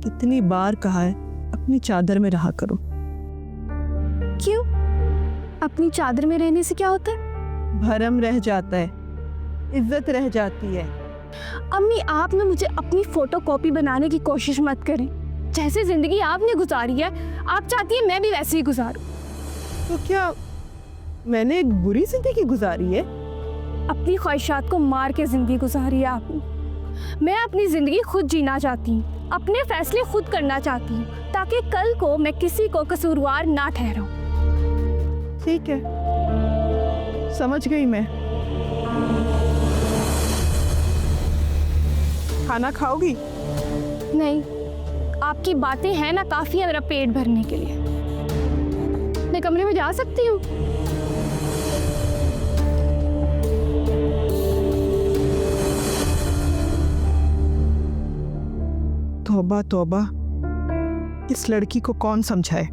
कितनी बार कहा है अपनी चादर में रहा करो। क्यों? अपनी चादर में रहने से क्या होता है? भरम रह जाता है, इज्जत रह जाती है। अम्मी, आप ना मुझे अपनी फोटोकॉपी बनाने की कोशिश मत करें। जैसे जिंदगी आपने गुजारी है, आप चाहती है मैं भी वैसे ही गुजारूं। तो क्या मैंने एक बुरी जिंदगी गुजारी है? अपनी ख्वाहिशात को मार के जिंदगी गुजारी है आपने। मैं अपनी जिंदगी खुद जीना चाहती हूँ, अपने फैसले खुद करना चाहती हूँ, ताकि कल को मैं किसी को कसूरवार ना ठहराऊं। ठीक है, समझ गई मैं। खाना खाओगी? नहीं, आपकी बातें हैं ना काफी है मेरा पेट भरने के लिए। मैं कमरे में जा सकती हूँ? तौबा तौबा, इस लड़की को कौन समझाए।